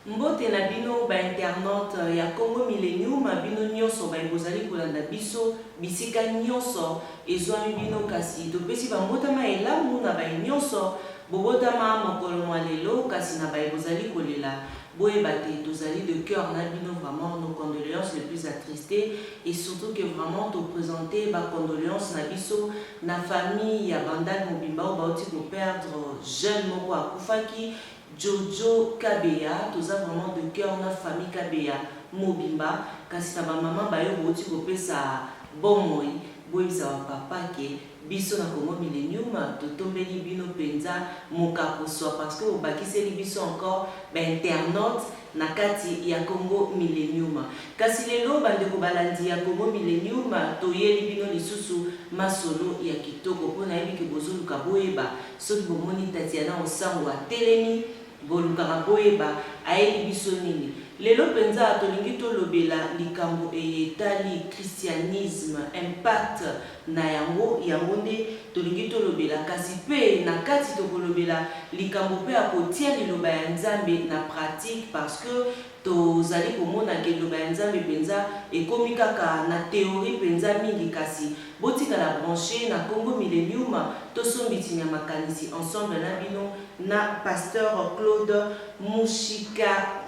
Mbote na bino ba internaute ya Congo Millennium bino nyonso ba bozali kolanda biso bisika nyonso ezwami bino kasi topesi bambotama elamu na ba nyonso bobotama mokolo mwa lelo kasi na ba bozali kolela boyeba te tozali de cœur na bino vraiment nos condoléances les plus attristées et surtout que vraiment te présenter ba condoléances na biso na famille ya Bandal Mobimba o bauti ko perdre jeune moko akufaki Jojo Kabeya, tous vraiment de cœur na famille Kabeya Mobimba, kasi na ba maman ba yo boti ko pesa bon moi, boyisa papa ke biso na Congo Millennium to tombeli bino penza mokapo so parce que obakiseli biso encore ba internaute na kati ya Congo Millennium. Kasi lelo bande ko balandi ya Congo Millennium to yeli bino lisusu masolo ya kitoko pona yebi ke bozoluka boyeba soki bomoni Tatiana Osango atelemi boluka boyeba ayebi biso nini lelo penza tolingi tolobela likambo etali christianisme impact na yango nde tolingi tolobela kasi pe na kati tokolobela likambo pe akotia liloba ya Nzambe na pratique parce que tozali komona ke liloba ya Nzambe penza ekomi kaka na théorie penza mingi kasi botika la branché na Congo Millennium tosombiti na makanisi ensemble na bino na pasteur Claude Mushika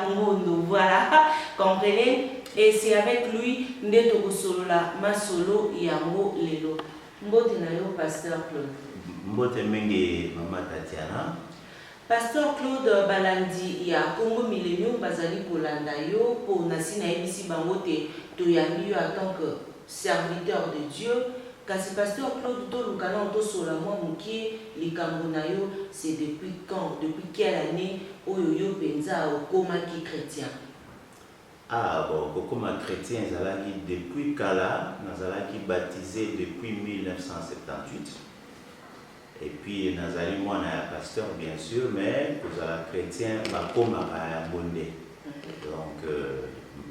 Ngondo, voilà, comprenez? Et c'est avec lui ndeto kosolola masolo yango lelo. Mbote na yo pasteur Claude. Mbote mingi mama Tatiana. Pasteur Claude balandi ya Congo Millennium bazali kolanda yo po nasina ebisi bangote to yami yo en tant que serviteur de Dieu. Kasi pasteur Claude to lukana to sola moi mukie likambo na yo c'est depuis quand, depuis quelle année oyo yo penza okoma ki chrétien? Ah bon, kokoma chrétien zalaki depuis kala nazalaki baptisé depuis 1978. Et puis nazali mwana ya pasteur bien sûr mais kozala chrétien bakoma ya bonde. Donc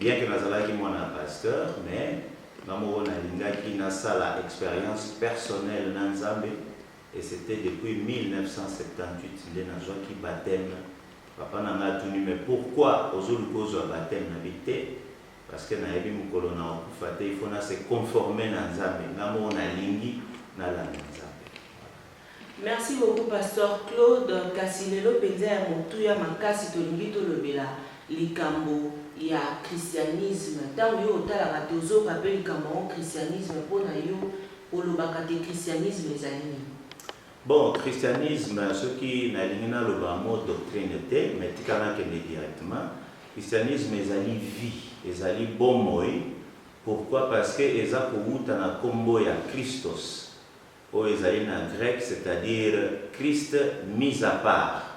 bien que nazalaki mwana ya pasteur mais Maman Lingaki na sala expérience personnelle na Nzambe et c'était depuis 1978 nde nazwaki baptême. Papa nanga tuni mais pourquoi ozolukozo baptême na bité parce que na yebi mukolo na okufa te il faut na se conformer na Nzambe ngamo na lingi na la Nzambe. Merci beaucoup pasteur Claude kasi lelo penza ya motu ya makasi tolingi tolobela likambo ya christianisme tant yo otala tozo rappel likambo christianisme pona yo olobaka te christianisme ezali. Bon, christianisme ce qui na lingina loba mo doctrine te mais tikana kende directement christianisme ezali vie ezali bomoi. Pourquoi? Parce que eza kouta na kombo ya Christos o ezali na grec c'est-à-dire Christ mis à part.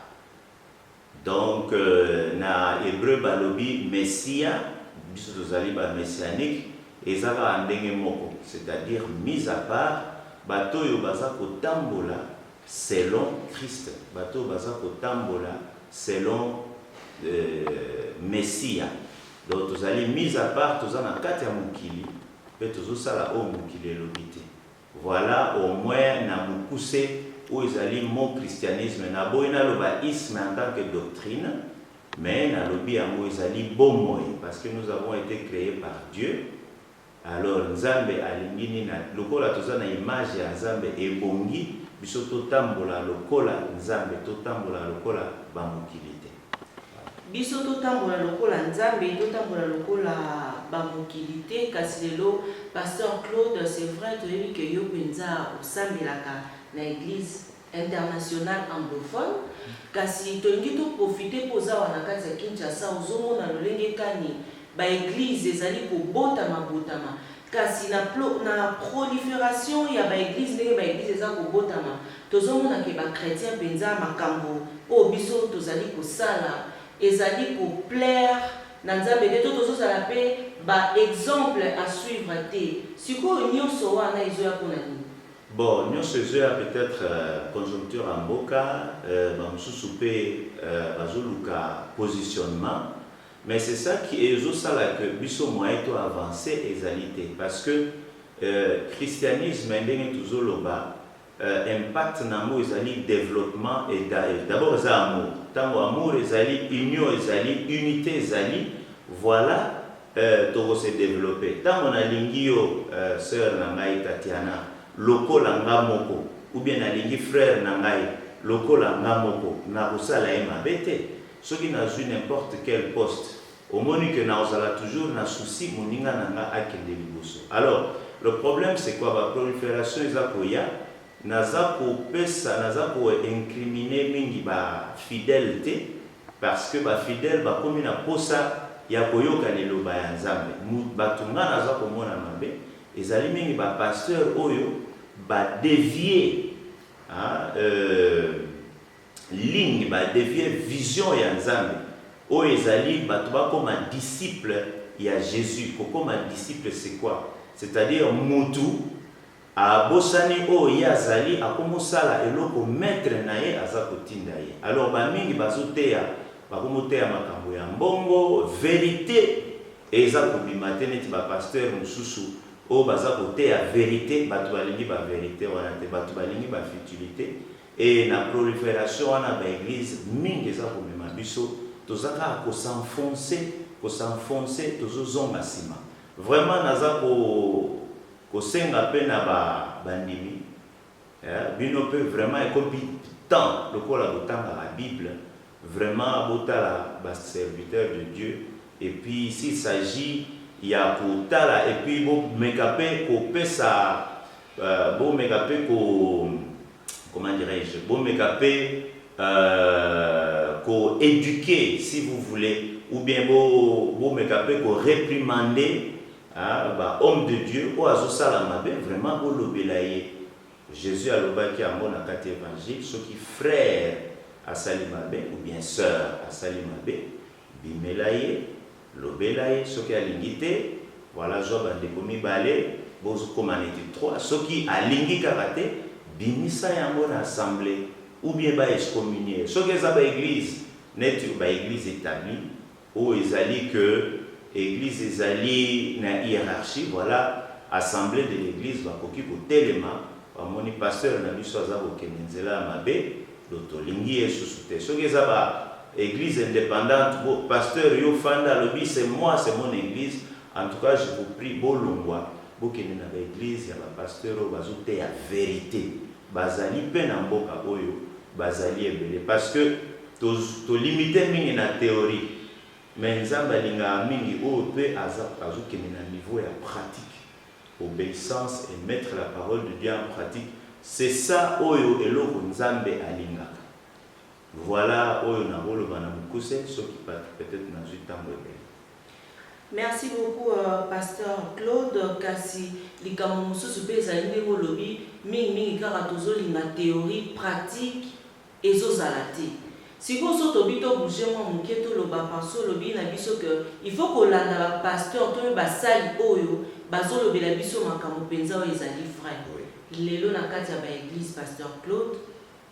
Donc, na hébreu balobi Messia, biso tozali ba messianique, ezala ndenge moko, c'est-à-dire mis à part, bato yo baza kotambola selon Christ, bato baza kotambola selon Messia. Donc tozali mis à part, tozana kati ya mukili, pe tozosala o mukili elobite. Voilà au moins na mukuse où ils allaient mon christianisme na boina lobaïsme en tant que doctrine mais na lobi amo ils allaient bon moi parce que nous avons été créés par Dieu. Alors Nzambe alingini na lokola tozana image ya Nzambe ebongi biso totambola lokola Nzambe totambola lokola bamukilité biso totambola lokola Nzambe totambola lokola bamukilité kasi lelo pasteur Claude c'est vrai toyebi ke yo penza osambelaka na église internationale anglophone kasi tolingi to profiter poza wana kati ya Kinshasa ozomona lolenge kani ba église ezali kobotama botama kasi na prolifération ya ba église ndenge ba église eza kobotama tozomona ke ba chrétien penza makambo o biso tozali kosala ezali ko plaire na Nzambe te tozosala pe ba exemple à suivre te sikoyo nyonso wana ezoya pona nini? Bon, nous faisons peut-être conjoncture en boca, nous pe bazoluka positionnement, mais c'est ça qui est aussi ça là que biso moyen to avancer ezalité parce que christianisme ndenge tuzoloba impact nango ezali développement et d'abord eza amour. Tango amour ezali union ezali unité ezali voilà toko se développer. Tango nalingi yo sœur na ngai Tatiana lokola nga moko ou bien nalingi frère na ngai lokola nga moko na kosala ye mabe te. Soki nazwi n'importe quel poste omoni que naozala toujours na souci moninga na nga akende liboso. Alors le problème c'est quoi? La prolifération eza koya naza kopesa naza ko incriminer mingi ba fidélité parce que ba fidèle ba komi na posa ya koyoka liloba ya Nzambe. Batunga naza komona mabe ezali mingi ba pasteur oyo ba dévier ligne ba dévier vision ya Nzambe oyo ezali bato bakoma disciple ya Jésus. Kokoma disciple c'est quoi? C'est-à-dire mutu abosani oyo yazali akomosala eloko maître na ye aza kotinda ye. Alors bamingi bazoteya bakomoteya makambo ya mbongo vérité eza kobima te neti bapasteur mosusu oyo baza koteya vérité bato balingi ba vérité wana te bato balingi ba futilité. Et na prolifération wana ba église mingi eza kobima biso tozaka kosenfoncer tozozonga nsima. Vraiment naza kosenga pe na bandimi bino pe vraiment ekomi temps lokola botanga la Bible vraiment botala ba serviteur de Dieu. Et puis s'il s'agit ya kotala et puis bomeka pe kopesa bomeka pe comment dirais-je bomeka pe ko éduquer si vous voulez ou bien bomeka pe ko réprimander homme de Dieu ou azosala mabe vraiment bolobela ye. Jésus alobaki yango na kati évangile soki frère asali mabe ou bien sœur asali mabe bimela ye lobela ye soki alingi te voilà zo bandeko mibale bozokoma neti 3 soki alingi kaka te bimisa yango na assemblée ou bien ba excommunier soki eza ba église neti ba église établie ou ezali que église ezali na hiérarchie voilà assemblée de l'église bakoki kotelema bamoni pasteur na biso aza kokende nzela ya mabe tolingi ye susu te. Soki eza ba église indépendante pasteur yo fanda alobi c'est moi c'est mon église en tout cas je vous prie bolongwa bokende na ba église ya ba pasteur oyo bazoteya vérité bazali mpe na mboka oyo bazali ebele parce que tolimite mingi na théorie mais Nzambe alingaka mingi oyo mpe azokende na niveau ya pratique obéissance et mettre la parole de Dieu en pratique. C'est ça oyo eloko Nzambe alingaka. Voilà oyo na boloba na mukuse soki peut-être na zutambo ebele. Merci beaucoup pasteur Claude kasi likambo mosusu pe ezali nde bolobi mingi kaka tozolinga théorie pratique ezozala te. Si vous êtes obligé de bouger, il faut que le pasteur te basali oyo bazolo bela biso makambo penza o ezali frère. Lelo na kati ya ba église pasteur Claude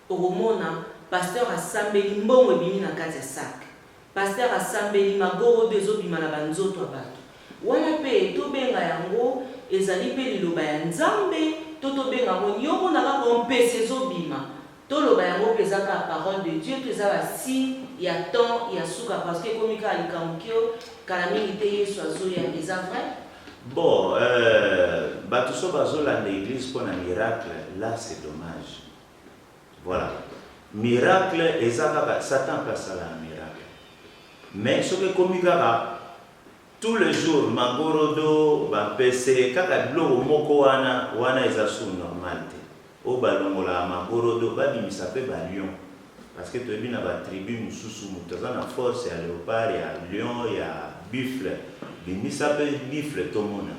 oromona pasteur asambeli mbongo ebimi na kati ya sac. Pasteur asambeli magoro bezo bima na banzoto abato. Wana pe to benga yango ezali pe liloba ya Nzambe to benga ngo nyongo na ka kompese zo bima. Tout le bayango pesaka la parole de Dieu, tout ça va si il y a temps, il y a souka parce que comme il y a les camokio, calamité soit zoya les vrai. Bon, batuso bazola l'église pour un miracle, là c'est dommage. Voilà, miracle ezaka Satan passe à un miracle. Mais ce que comme il y a tous les jours magorodo, bampese, kaka bloko moko wana ezasu normalité. Au balongola magorodo babimisa pe ba lion parce que tu na ba tribu mususu mutaza na force ya léopard ya lion ya buffle bimisa pe buffle tomona.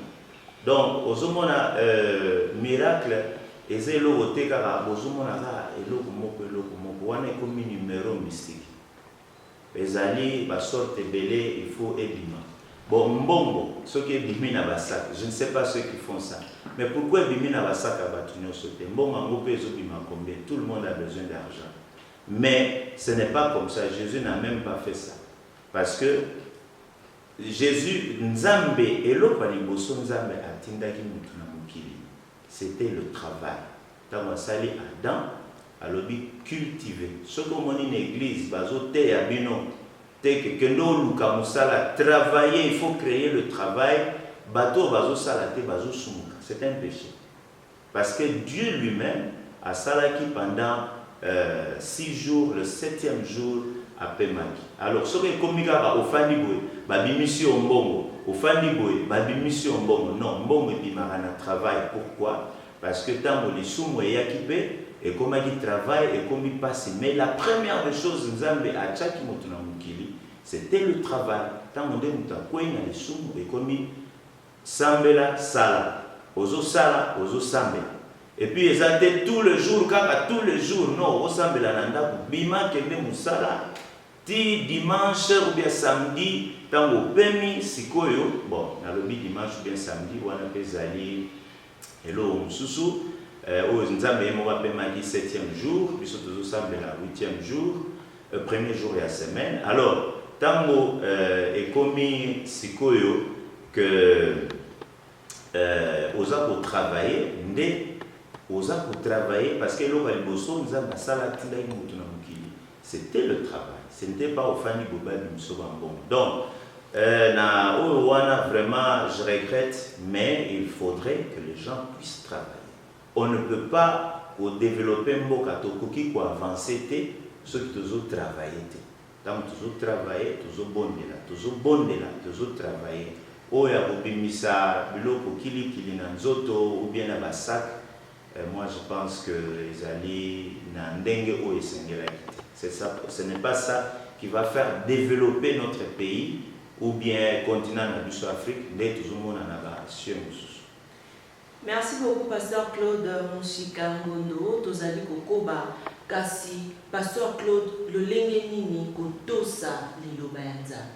Donc ozomona miracle ezelo oteka ozomona ka eloko moko wana comme numéro mystique ezali ba sorte belé il faut ebima. Bon mbongo soki ebimi na basak je ne sais pas ceux qui font ça. Mais pourquoi Bimina va sac à Batunio sauter? Bon, combien? Tout le monde a besoin d'argent. Mais ce n'est pas comme ça. Jésus n'a même pas fait ça. Parce que Jésus, Nzambe, et l'autre Nzambe a tindaki mutuna mukili. C'était le travail. tant sali Adam alobi cultiver ce que mon une église bazo te ya bino te que kendo luka musala travailler, il faut créer le travail bateau bazo salate bazo sumuka, c'est un péché parce que Dieu lui-même a salaki pendant 6 jours, le 7e jour après Maki. Alors ce que komika au fandi boy babimisi ombongo au fandi boy babimisi ombongo non mbongo ebimaka na travail. Pourquoi? Parce que tant les sumo yakipe et comme il travaille et comme il passe. Mais la première des choses Nzambe a tchaki moto na mukili c'était le travail. Tant on dit mutakwenya les sumo et comme il sambela sala ozo sambe. Et puis ils étaient tous les jours, car tous les jours, non, au sambela nanda bima kende musala ti dimanche ou bien samedi, tant au pemi sikoyo, bon, na lobi dimanche ou bien samedi, wana pezali hello mususu, au nzambe mo ba pema ki 7e jour, biso tozo sambela 8e jour, premier jour de la semaine. Alors, tango et komi sikoyo que oza pour travailler, oza pour travailler parce que l'on liboso nous a salati la mutuna mukili. C'était le travail. Ce n'était pas au fani boba bon. Donc na wana vraiment je regrette, mais il faudrait que les gens puissent travailler. On ne peut pas au développer mboka tokoki ko avancer te ceux qui toujours travailler te. Tant toujours travailler, toujours toujours travailler. Oya bobimisa biloko kili na nzoto ou bien na basak. Moi je pense que les alliés n'andenge ou c'est ça, ce n'est pas ça qui va faire développer notre pays ou bien continent de Afrique. Merci beaucoup Pasteur Claude Mushika Ngondo tozali kokoba kasi Pasteur Claude le lenge nini kotosa liloba ya Nzambe.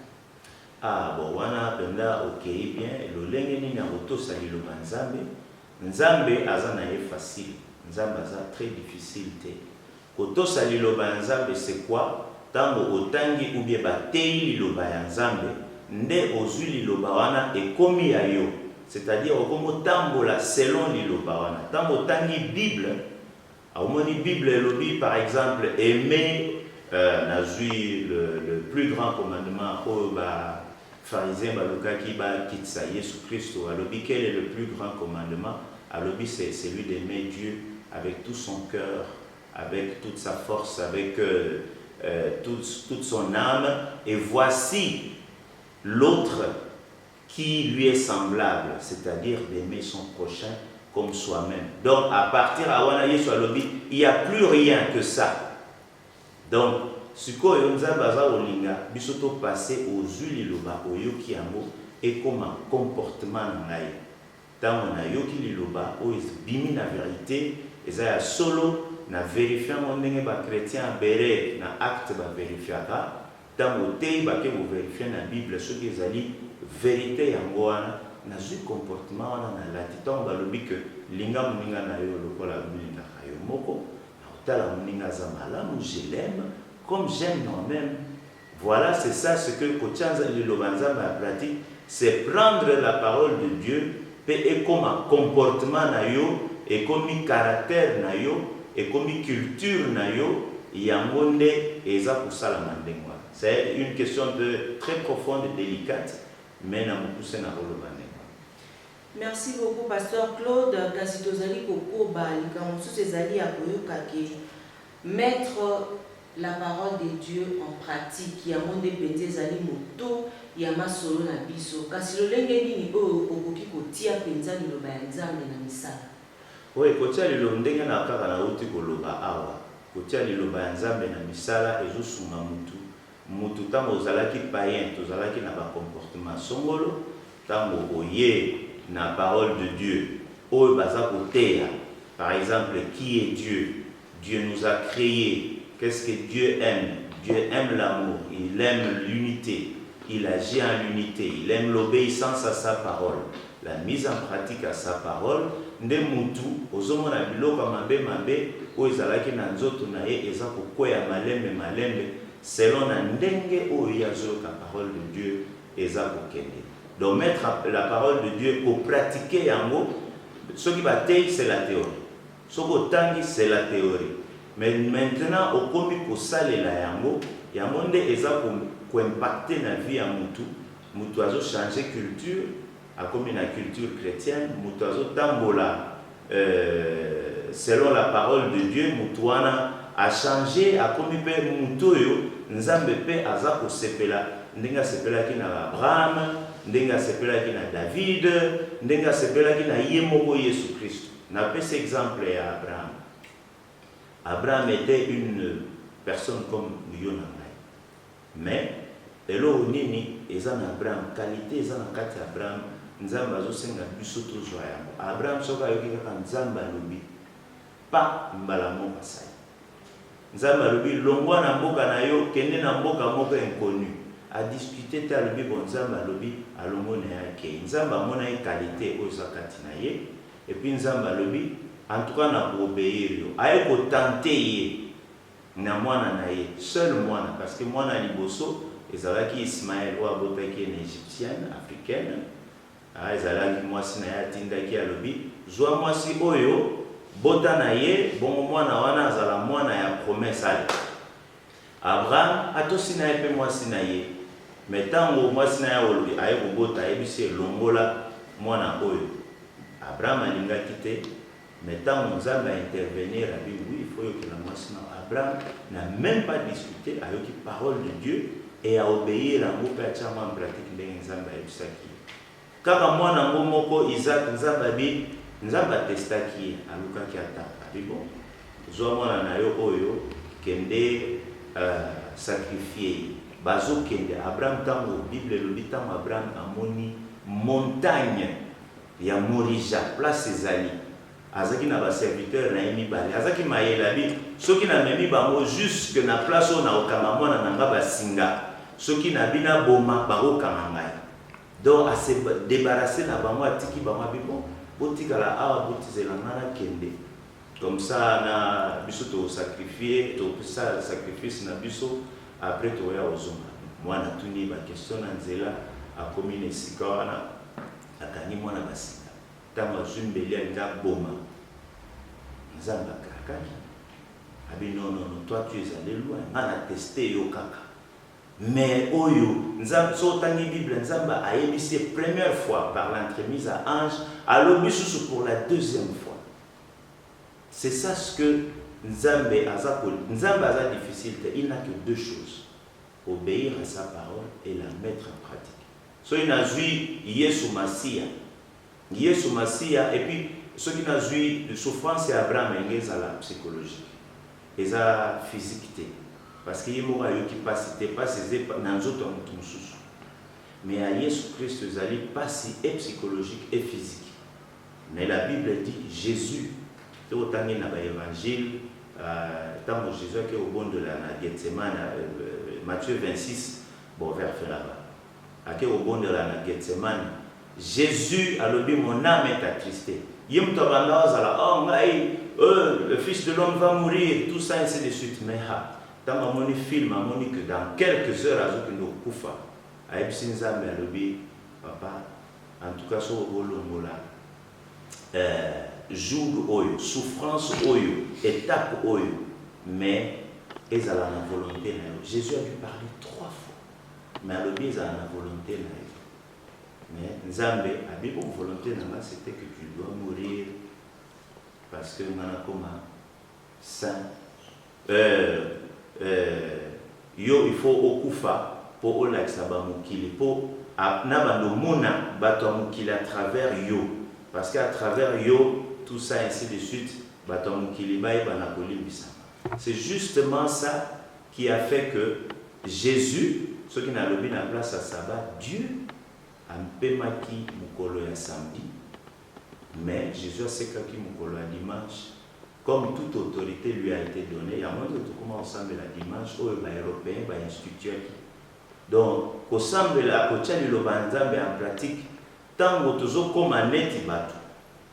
Ah bon wana penda OK bien le lenge nini kotosa liloba Nzambe. Nzambe azana est facile, Nzambe aza très difficile te. Kotosa liloba Nzambe c'est quoi? Tango otangi ou bien batei liloba ya Nzambe, nde ozwi liloba wana ekomi ya yo. C'est-à-dire okomo tambola selon liloba wana. Tango otangi Bible, aumoni Bible elobi par exemple aimer nazui le plus grand commandement au ba pharisien baluka ki ba kitsa Yesu Christo alobi quel est le plus grand commandement? Alobi c'est celui d'aimer Dieu avec tout son cœur, avec toute sa force, avec toute son âme. Et voici l'autre qui lui est semblable, c'est-à-dire d'aimer son prochain comme soi-même. Donc à partir à wana Yesu alobi, il n'y a plus rien que ça. Donc siko yonza baza olinga bisoto passer aux huiles liloba oyoki yango et comme un comportement ngai. Tant on a yoki liloba o bimi na vérité eza solo na vérifier mon ndenge ba chrétien bere na acte ba vérifiaka tant o te ba ke vous vérifier na Bible ce qui ezali vérité yango wana na zu comportement wana na latiton ba lobi que linga muninga na yo lokola muninga yo moko na otala muninga za malamu je l'aime comme j'aime moi-même. Voilà, c'est ça ce que Kochanza Lilobanza m'a pratique, c'est prendre la parole de Dieu et comme un comportement na yo et comme un caractère na yo et comme une culture na yo yangonde eza kusala mandengwa. C'est une question très profonde et délicate, mais na mukuse na rolobane. Merci beaucoup Pasteur Claude Kasitozali Kokoba likamso sezali ya koyoka ke mettre la parole de Dieu en pratique. Il y a mon dépendé zali moto ya masolo na biso kasi lolenge nini oyo okoki kotia penza liloba ya Nzambe na misala. Oui, kotia liloba ndenge na kaka na uti koloba awa kotia liloba ya Nzambe na misala ezosunga mutu tango ozalaki païen tozalaki na ba comportement songolo tango oye na parole de Dieu oyo baza koteya. Par exemple, qui est Dieu? Dieu nous a créés. Qu'est-ce que Dieu aime? Dieu aime l'amour, il aime l'unité, il agit en l'unité, il aime l'obéissance à sa parole, la mise en pratique à sa parole. Nde mutu ozomona biloko mabe o ezalaki na nzoto na ye eza kokwea malembe selon na ndenge oyo yazoyoka parole de Dieu eza kokende. Donc mettre la parole de Dieu au pratiquer yango, ce qui va c'est la théorie. Ce que c'est la théorie. Mais maintenant, au commis pour saler la yango, yango nde eza pour impacter la vie à mutu. Mutu azo changer culture, a comme une culture chrétienne, mutu azo tambola selon la parole de Dieu, mutu a changé, a comme pe mutu yo, nzambe pe aza ko sepela, ndenga sepela ki na Abraham, ndenga sepela ki na David, ndenga sepela ki na yemoko Yesu Christ. Na pe cet exemple à Abraham. Abraham était une personne comme Yonamai. Mais, elo nini, ezan Abraham, qualité ezan kati Abraham, nzamba zo senga biso to joyamo. Abraham soka yoki kaka nzamba lobi, pa mbalamo pasai. Nzamba lobi, longwa na mboka na yo, kende na mboka moko inconnu. A discuter ta lobi, bon nzamba lobi, alongo na yake. Nzamba mona ye qualité oza kati na ye. Et puis nzamba lobi, en tout cas, on a obéir. Aïe ko tenter na mwana na ye, seul mwana, parce que mwana liboso, ezalaki Ismaël ou abotaki une égyptienne, africaine. Ezalaki mwasi na ye atindaki alobi, zwa mwasi oyo, bota na ye, bon mwana wana azala mwana ya promesse ale. Abraham atosi na ye pe mwasi na ye. Mais tango mwasi na ye olobi, aye ko bota yebisi longola mwana oyo. Abraham alingaki te. Mais tant que nous avons intervenir, oui, il faut que la moisson Abraham n'a même pas discuté avec la parole de Dieu et a obéi à mon père en pratique de Nzamba Ibsaki. Car moi, dans mon moko, Isaac, Nzambabi, Nzamba testaki, à Luka qui attaque. Bon, Zoamona Nayo Oyo, Kende sacrifié. Bazo Kende, Abraham, tango, Bible, le bitam, Abraham, Amoni, montagne, ya Morija, place Ezali. Azaki na ba serviteur na yemi bale azaki mayela bi soki na memi bango jusque na place on na okama mwana nanga basinga soki na bina boma bango kangai donc a se débarrasser na bango atiki bango bibo botika la awa botizela ngana kende comme ça na biso to sacrifier to ça sacrifice na biso après to ya ozonga mwana tuni ba question na nzela a commune sikana akani mwana basinga tama zumbeli anga boma nzamba kakaki abi non toi tu es allé loin on a testé yo kaka mais oyo nzamba so tangi bible nzamba a yebisi première fois par l'entremise à ange à l'obisusu pour la deuxième fois c'est ça ce que nzambe aza difficile il n'a que deux choses obéir à sa parole et la mettre en pratique so il a vu Yesu Masia Yesu Masia, et puis ceux qui n'ont eu de souffrance, c'est Abraham et la psychologique, et la physique. Parce qu'il y a des gens qui passent, pas ces dans les autres sous. Mais à Jésus Christ, ils allaient passer et psychologique et physique. Mais la Bible dit Jésus, c'est autant dans l'évangile, tant que Jésus qui est au bon de la Gethsemane, Matthieu 26, bon, vers là-bas, qui est au bon de la Gethsemane. Jésus a dit mon âme est attristée. Le Fils de l'homme va mourir, tout ça ainsi de suite. Mais dans mon film, que dans quelques heures, à nous koufa, a Nzambe a dit papa, en tout cas, sur le jour oyo, souffrance oyo, étape oyo, mais ils ont la volonté. Jésus a dû parler 3 fois, mais à l'objet ils ont la volonté. Mais Nzambe a dit bon volonté c'était que tu dois mourir parce que comme saint yo il faut okufa pour olaisa ba mukili pour na bando mona bato mukili à travers yo parce qu'à travers yo tout ça ainsi de suite bato mukili bae bana kolimbisa. C'est justement ça qui a fait que Jésus, ce qui n'a levé la place à sabbat, Dieu ampemaki mukolo ya samedi, mais Jésus a sekaki mukolo ya dimanche, comme toute autorité lui a été donnée. Il y a moins de tout comment ensemble la dimanche, où les Européens va instituer. Donc, ensemble la kochali lo banzambe en pratique, tango tozo comme neti bato.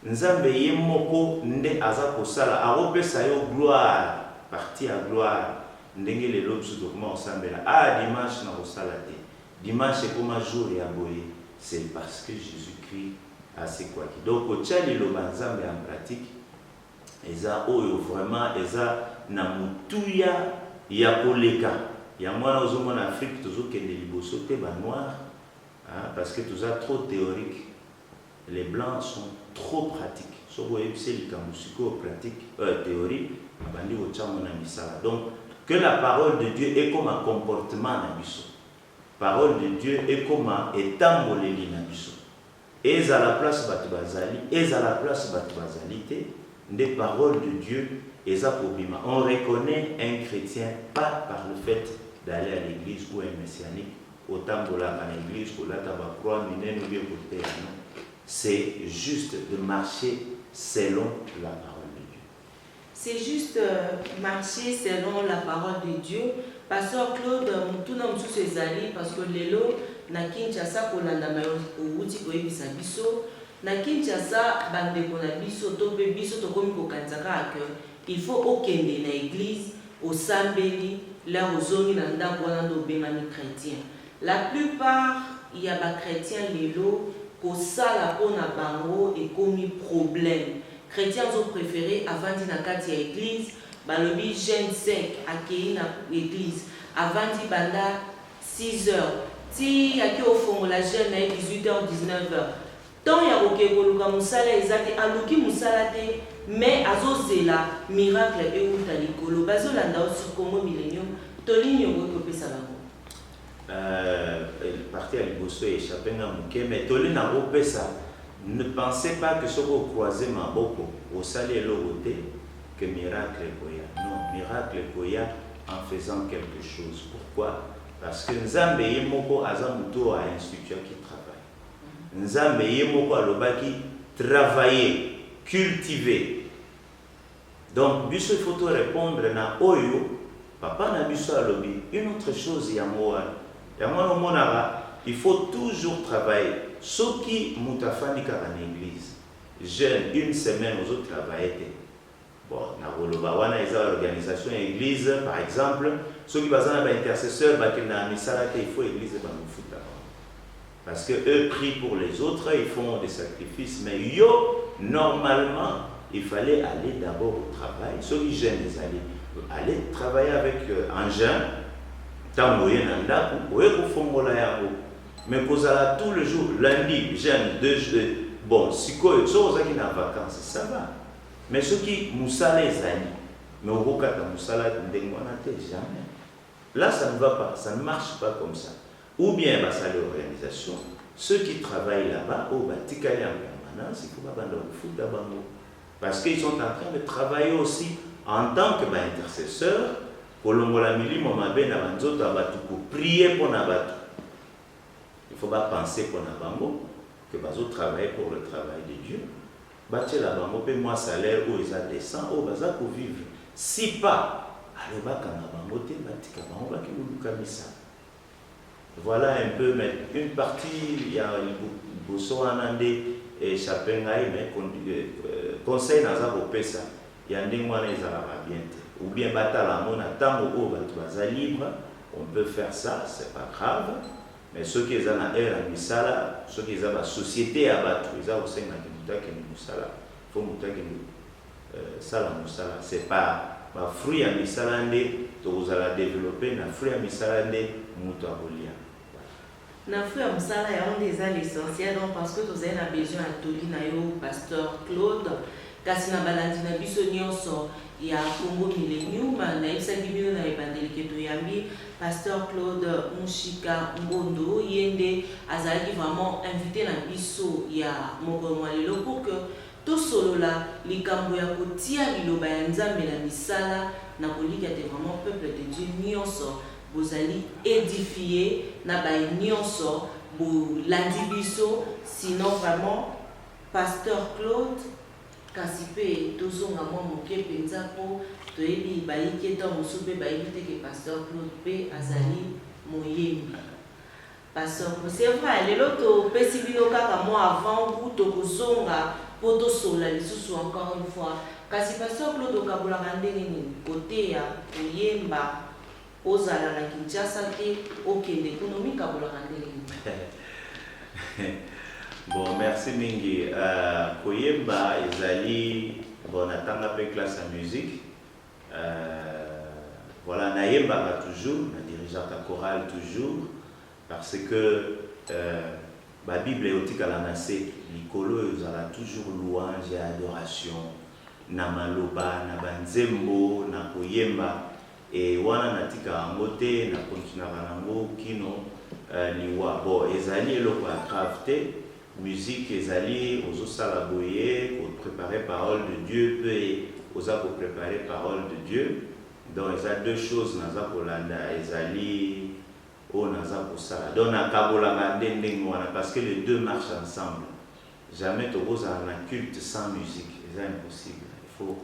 Nzambe ye moko nde aza kosala aropesa yo gloire, partie à gloire. Ndenge le lobi so comment ensemble la dimanche na kosala te. Dimanche comme un jour ya boye. C'est parce que Jésus-Christ a ses quoi. Donc, au tchali le banzambe en pratique, eza oyo vraiment eza na mutuya ya koleka ya mwana ozomona Afrique tozokende liboso te ba noir parce que tout ça trop théorique. Les blancs sont trop pratiques. So vous voyez c'est likambo siko pratique théorie abandi ochamo na misala. Donc que la parole de Dieu est comme un comportement na biso. Parole de Dieu est comme un etamboleli na biso. Et à la place batu bazali, et à la place batu bazali te, des paroles de Dieu et ça pour bima. On reconnaît un chrétien pas par le fait d'aller à l'église ou un messianique, autant de la l'église ou la tabacroix, c'est juste de marcher selon la parole de Dieu. C'est juste marcher selon la parole de Dieu. Pasteur Claude, tout le monde sous ezali parce que lelo na Kinshasa kolanda mayo outi koyebisa biso na Kinshasa bande kona biso to be biso to komi ko kanzaka que il faut okende na église au sambeli là ozongi na ndako wana ndo bemani chrétien. La plupart il y a ba chrétiens lelo ko sala pona bango et komi problème. Chrétiens ont préféré avant di na kati ya église balobi jeune sec akei na église avant di banda 6 heures ti aki ofongo la jeune na 18h 19h tant ya okekoluka musala ezate aluki musala te mais azozela miracle euta likolo bazolanda sur Congo Millennium tolinyo kokopesa bango parti à liboso échappé na muke mais tolina opesa. Ne pensez pas que ce que vous croisez ma boko au salé l'oroté que miracle koya. Non, miracle koya en faisant quelque chose. Pourquoi? Parce que Nzambe yemoko azamuto a institut qui travaille. Nzambe yemoko alobaki travailler, cultiver. Donc biso il faut te répondre na oyo papa na biso alobi. Une autre chose yamoa. Yamoa monara, il faut toujours travailler. Ceux qui moutafani en église, jeune, une semaine aux autres travailler. Bon, na l'organisation église, par exemple, ceux qui sont intercesseurs, il faut église parce que eux prient pour les autres, ils font des sacrifices, mais normalement, il fallait aller d'abord au travail. Ceux qui jeûnent, aller travailler avec un jeune, tant que vous mais vous allez tout le jour, lundi, jeûne, 2 jours, bon, si vous êtes en vacances, ça va. Mais ceux qui moussala les amis, mais au Rokata moussala, jamais. Là, ça ne va pas, ça ne marche pas comme ça. Ou bien, ça l'organisation, ceux qui travaillent là-bas, au Batikali en permanence, il faut pas le foot d'abord. Parce qu'ils sont en train de travailler aussi en tant qu'intercesseurs, pour l'ongolambili, pour prier pour Nabatou. Il ne faut pas penser pour Nabango que bazo travailler pour le travail de Dieu. Bâtir la bango, paie moi salaire où ils descend, où baza pour vivre. Si pas, allez bas quand Nabango te batika bango baki kamisa. Voilà un peu, mais une partie il y a bosso anande et chapengai mais conseil naza kopesa ya ndingwana ezala bien ou bien batala mona tango o batu baza libre, on peut faire ça, c'est pas grave. Mais ceux qui sont en air à Misala, ceux qui sont en société à battre, ils ont aussi un Misala. Il faut que Sala Misala. Ce n'est pas un fruit à Misala, vous allez développer un fruit à Misala, Moutabolia. Na fruit à Misala, il y a l'essentiel parce que vous avez besoin de Tolina, Pasteur Claude, Kassina Balandina Bissonioso. Il y a Congo Millennium, naïsa Gibino na Evangelike Toyambi, Pasteur Claude Mouchika Ngondo, Yende, Azali vraiment invité na biso ya Mokomo Lelo pour que tout solo là, les Kamboya Kotia, Liloba Nzambe na Misala, na Bolika te vraiment peuple de Dieu, Nyonso, Bozali édifié, na ba Nyonso, Bo Landibiso, sinon vraiment, Pasteur Claude, kasi pe tozonga mwa moke penza po toyebi bayiki eta mosusu mpe bayebi te ke Pasteur Claude mpe azali moyembi. Pasteur Claude, c'est vrai, lelo topesi bino kaka mwa avant ku tokozonga po tosola lisusu encore une fois. Kasi Pasteur Claude okabolaka ndenge nini kote ya koyemba ozala na Kinshasa te okende kuna omikabolaka ndenge nini? Bon, merci mingi. Koyemba ezali bon atanga pe classe en musique. Voilà, nayemba toujours, na dirigeante chorale toujours parce que la Bible est otika la nase likolo ezala toujours louange et adoration na maloba na banzembo na koyemba et wana natika ngote na continue nango kino liwa bon ezali eloko ya crafté musique ezali aux salaboye pour préparer parole de Dieu peut aux pour préparer parole de Dieu donc il y a deux choses naza kolanda ezali o naza kosala donc na kabola ndenge wana parce que les deux marchent ensemble jamais tokoza na culte sans musique c'est impossible il faut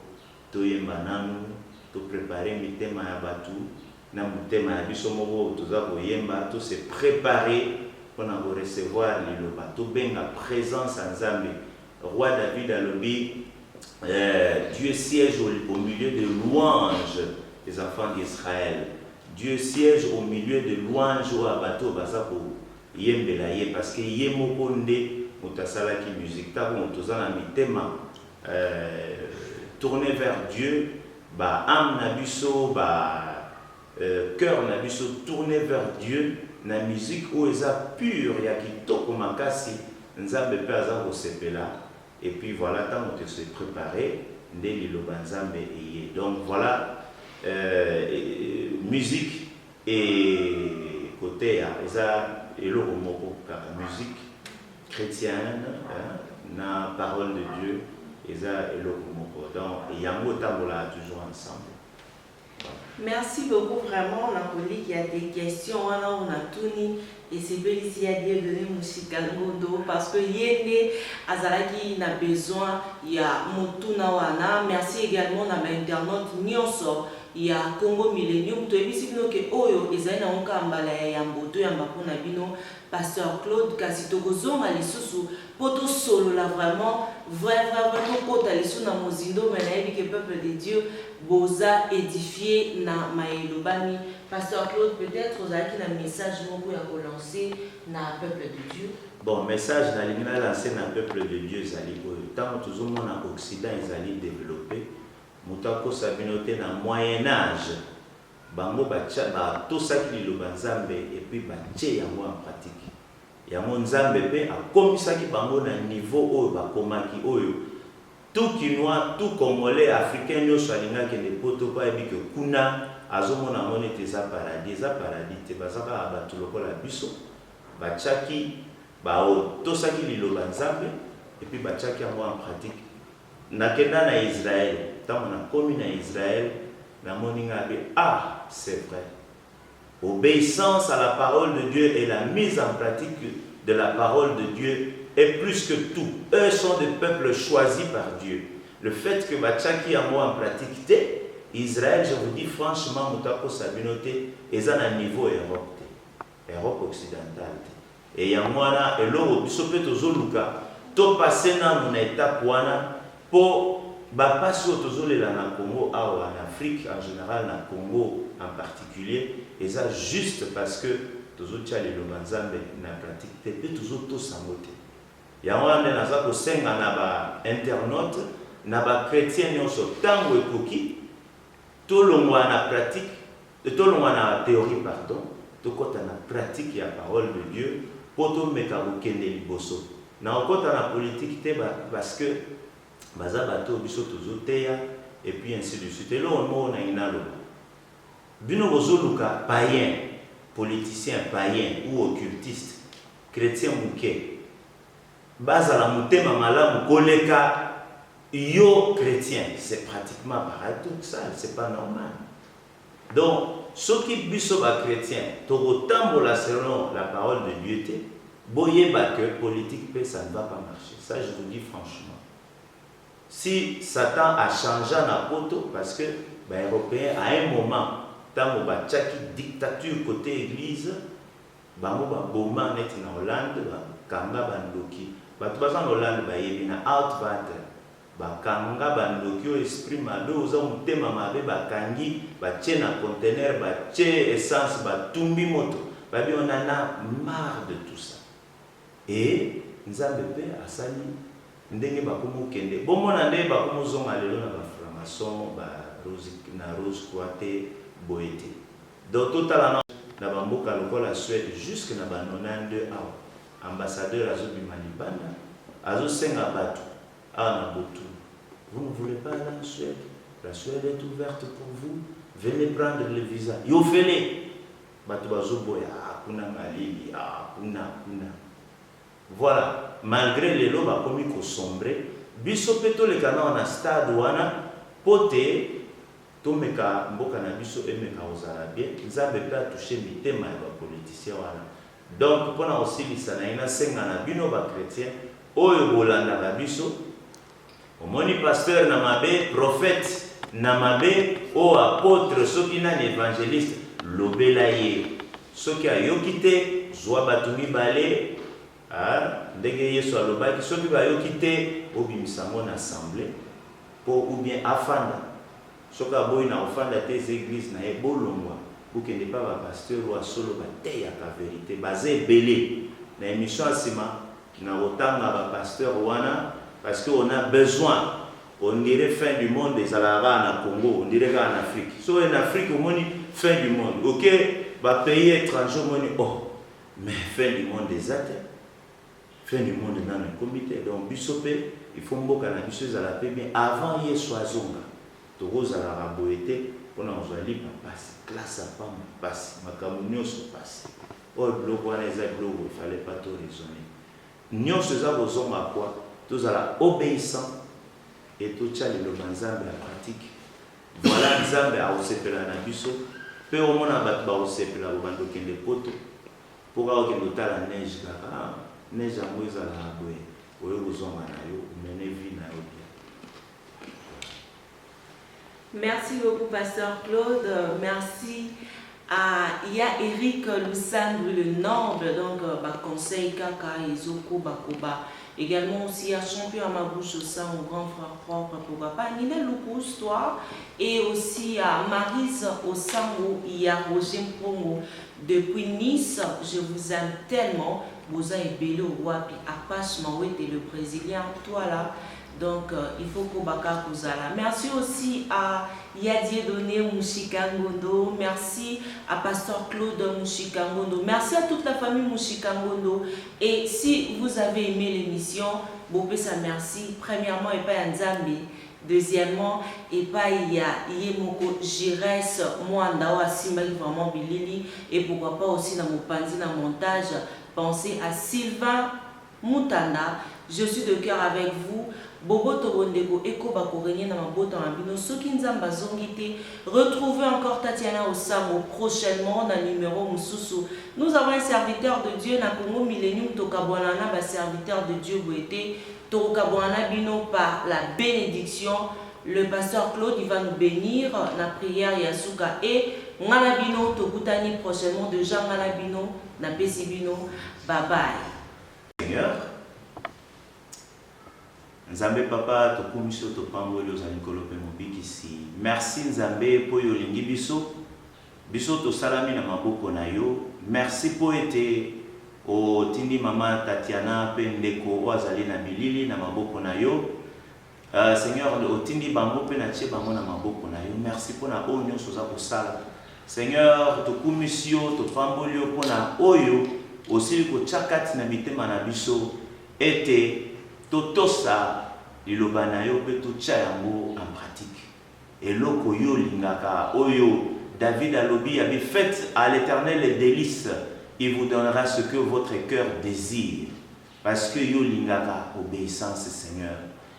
toyemba nanu to préparer mitema ya batu na mutema ya biso moko toza koyemba to se préparer pour recevoir liloba to benga présence en Nzambe. Roi David alobi Dieu siège au milieu de louanges des enfants d'Israël. Dieu siège au milieu de louanges au abato bazako yembela ye parce que yemoko nde mutasala ki musique ta ko toza na mitema tourner vers Dieu ba âme na biso ba cœur na biso tourner vers Dieu na musique où eza pure ya kitoko makasi nzambe pe aza kosepela et puis voilà tant que se préparer nde liloba nzambe eye donc voilà musique et côté ya eza eloko moko kaka musique chrétienne na parole de Dieu eza eloko moko donc yango tambola toujours ensemble. Merci beaucoup vraiment. On a connu qu'il y a des questions, on a tout ni et c'est bien ici à Dieu donner musicalement parce que yéné azalaki n'a besoin il y a mutuna wana. Merci également à l'internaute nyonso il y a Congo Millennium to ebisi bino ke oyo ezali na okambala ya mboto ya mbapona bino Pasteur Claude kasi tokozonga lisusu poto solo là vraiment vraiment kota lisu na mozindo mais na yebi que peuple de Dieu boza édifié na maelobani. Pasteur Claude peut-être ozalaki na message moko ya kolancer na peuple de Dieu. Bon message na lingina lancer na peuple de Dieu ezali oyo tant toujours mona Occident ezali développé mutako sabinote na moyen âge bango bacha ba tosaki liloba nzambe et puis bache yango en pratique yango nzambe pe akomisaki bango na niveau oyo bakomaki oyo tout Kinois tout Congolais africain nyonso alingaki ne poto pa ebi ke kuna azomona mone teza paradis te bazaka bato lokola biso bachaki bao tosaki liloba nzambe et puis bachaki yango en pratique nakenda na Israël tant on a commis na Israël la moninga be ah c'est vrai obéissance à la parole de Dieu et la mise en pratique de la parole de Dieu est plus que tout. Eux sont des peuples choisis par Dieu. Le fait que bachaki a moi en pratique Israël, je vous dis franchement mutako sabinote eza na niveau Europe occidentale et ya mwana eloko biso pe tozoluka to passer na mon étape wana po ba passe tozolela na Congo ou en Afrique en général na Congo en particulier et ça juste parce que tozotia le nzambe na pratique te pe tozoto sangote ya wana naza ko senga na ba internaute na ba chrétien nyonso tango ekoki to longwa na pratique to longwa na théorie pardon to kota na pratique ya parole de Dieu poto meka kokende liboso na kota na politique te parce que baza bato biso tozoteya et puis ainsi de suite. Et là on a une allo bino bozoluka païen politicien païen ou occultiste chrétien muke bazala mutema malamu koleka yo chrétien, c'est pratiquement pareil tout ça, c'est pas normal. Donc ceux qui biso ba chrétien tokotambola selon la parole de Dieu te boye ba que politique pe ça ne va pas marcher. Ça je vous dis franchement. Si Satan a changé na poto parce que les Européens à un moment tant ba tchaki dictature côté église bango ba boma net na Hollande ba kanga bandoki bato baza na Hollande ba yebi na outbatter ba kanga bandoki o esprit malo oza mutema mabe ba kangi ba tie na conteneur ba tie essence ba tumbi moto ba bi on en a marre de tout ça et nzambe pe asali ndenge bakomo kende bomona nde bakomo zonga lelo na ba franc-maçon ba rose croix te boete donc totala na bamboka lokola Suède jusque na ba 92 awa ambassadeur azobima libanda azosenga bato awa na botu. Vous ne voulez pas aller en Suède? La Suède est ouverte pour vous. Venez prendre le visa. Yo fele. Bato bazoboya kuna malili kuna. Voilà, malgré les lois bakomi ko sombre, biso peto le kana na stade wana pote to meka mboka na biso emeka ozala bien. Nzambe pa toucher mitema ya ba politicien wana. Donc pona osilisa na ina senga na bino ba chrétien oyo bolanda ba biso. Omoni pasteur na mabe, prophète na mabe, o apôtre soki na évangéliste lobela ye. Soki ayokite zwa batumi bale ndenge Yesu alobaki soki bayoki te obimisamo na assemblée po ou bien afanda. Soki aboyi na ofanda te église na ye bolongwa okende pa ba pasteur wa solo bateyaka vérité baze ebele na émission asima na otanga ba pasteur wana. Parce qu'on a besoin, on dirait fin du monde des Alara en Congo, on dirait en Afrique. So en Afrique, on dit fin du monde. Ok, bah pays étranger, on dit oh, mais fin du monde des athées, fin du monde dans le comité. Donc, Bissopé, il faut que la bisseuse à la paix bien avant hier soit zonga. Toro Zalara boété, on a un livre passe, classe à femme passe, ma camunio se passe. Oh, le roi les a il fallait pas tout raisonner. Nous faisons besoin à quoi? Tous à la obéissant et tout ça le nzambe la pratique. Voilà nzambe a osepela na biso pe au mona bat ba osepela bando kende poto pour que la neige kaka neige a moza la boye oyo bozonga na yo mene vie na yo bien. Merci beaucoup pasteur Claude, merci à Eric Lusandre le Noble donc conseil kaka ezoko bakoba. Également aussi à Champion à ma bouche au sein au grand frère propre pour papa Nina Loukous, toi, et aussi à Marise au sein où il y a Roger Mpongo depuis Nice. Je vous aime tellement. Vous avez belé au roi, puis Apache Mawet et le Brésilien, toi là. Donc il faut qu'on baka Kouzala. Merci aussi à Yadie Doné Mouchikangondo. Merci à Pasteur Claude Mouchikangondo. Merci à toute la famille Mouchikangondo. Et si vous avez aimé l'émission, Bobé ça merci. Premièrement, et pas Nzambi. Deuxièmement, et pas il y a Yemoko Jires Mwandawa Simba vraiment Bilili. Et pourquoi pas aussi dans mon panzi dans montage. Pensez à Sylvain Moutanda. Je suis de cœur avec vous. Bobo Tobondego Eko Bakorenye na mabota mabino soki nzamba zongite. Retrouvez encore Tatiana Osamo prochainement dans le numéro Moussoussou. Nous avons un serviteur de Dieu na Congo Millennium Tokabwanana ba serviteur de Dieu Bouete Tokabwana bino par la bénédiction. Le pasteur Claude il va nous bénir na prière Yasuka et ngana bino tokutani prochainement de Jean ngana bino na Pesibino. Bye bye. Seigneur Nzambe papa tokumiso topamboli ozali kolope mobikisi. Merci Nzambe po yo lingi biso to salami na maboko na yo. Merci po ete o tindi mama Tatiana pe ndeko o azali na bilili na maboko na yo. Seigneur o tindi bango pe na tie bango na maboko na yo. Merci po na oyo nyonso za kosala. Seigneur tokumiso topamboli yo po na oyo osili ko chakati na mitema na biso ete totosa liloba na yo pe totia yango en pratique. Eloko yo lingaka oyo David alobi avait fait à l'Éternel les délices, il vous donnera ce que votre cœur désire. Parce que yo lingaka obéissance Seigneur.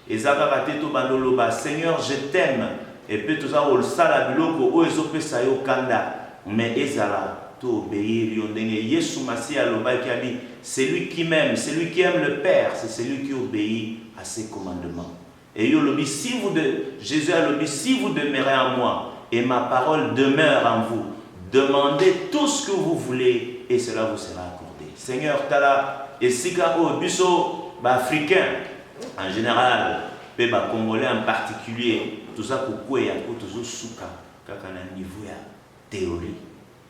Ezaka bateto bandoloba Seigneur je t'aime et peut toza ol sala biloko o ezopesa yo kanda mais ezala to obéir yo ndenge Yesu Masi alobaki abi celui qui m'aime, celui qui aime le Père, c'est celui qui obéit à ses commandements. Et yo lobi si vous Jésus a lobi si vous demeurez en moi et ma parole demeure en vous, demandez tout ce que vous voulez et cela vous sera accordé. Seigneur tala esika o biso ba africain en général, pe ba congolais en particulier, tout ça pour ya ko tozo suka kaka na niveau ya théorie.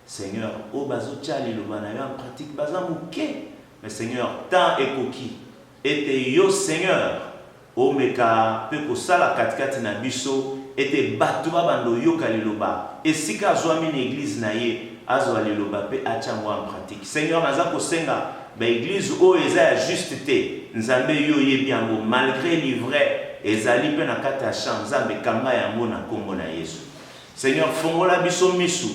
Seigneur, o bazo tchali lo bana en pratique baza muke. Mais Seigneur, tant et coquille, ete yo Seigneur omeka pe kosala katikati na biso ete bato babando yoka liloba esika azwami na église na ye azwa liloba pe achango en pratique. Seigneur naza kosenga ba église o eza ya juste te nzambe yo yebi yango malgré livret ezali pe na kati ya champ nzambe kanga yango na kombo na Yesu. Seigneur fongola biso misu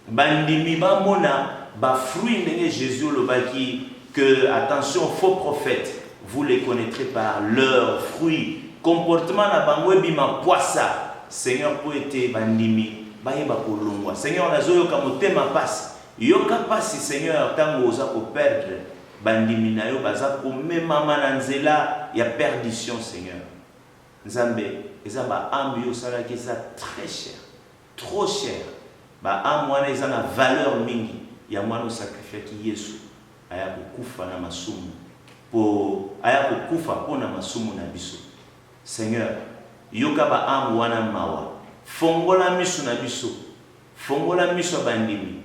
bandimi bamona ba fruit ndenge Jésus lobaki que attention faux prophètes vous les connaîtrez par leurs fruits. Comportement na bango bima poisa. Seigneur pour été bandimi bayeba kolongwa. Seigneur nazo yoka motema passe. Yoka passe Seigneur tango oza ko perdre bandimi na yo baza ko mema mananzela ya perdition Seigneur. Nzambe eza ba âme yo sala ki ça très cher. Trop cher. Ba âme wana eza na valeur mingi ya mwana sacrifice ki Yesu aya kokufa na masumu. Po aya kokufa pona masumu na biso. Seigneur, yoka ba âme wana mawa. Fongola miso na biso. Fongola miso bandimi.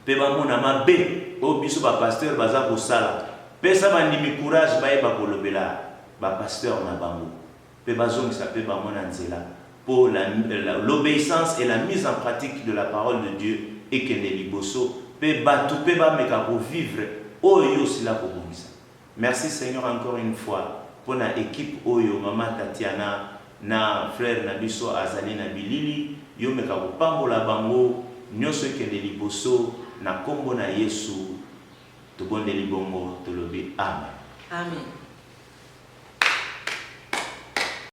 Pe ba mona mabe o biso ba pasteur baza ko sala. Pesa bandimi courage ba yeba kolobela ba pasteur na bango. Pe bazongisa pe ba mona nzela pour l'obéissance et la mise en pratique de la parole de Dieu et que les liboso pe batu pe ba meka ko vivre oyo sila ko bongisa. Merci Seigneur encore une fois pour la équipe oyo Maman Tatiana na frère Nabiso Azali na Bilili yo meka ko pambola bango nyonso ke les liboso na kombo na Yesu to bonde libongo to lobi amen. Amen.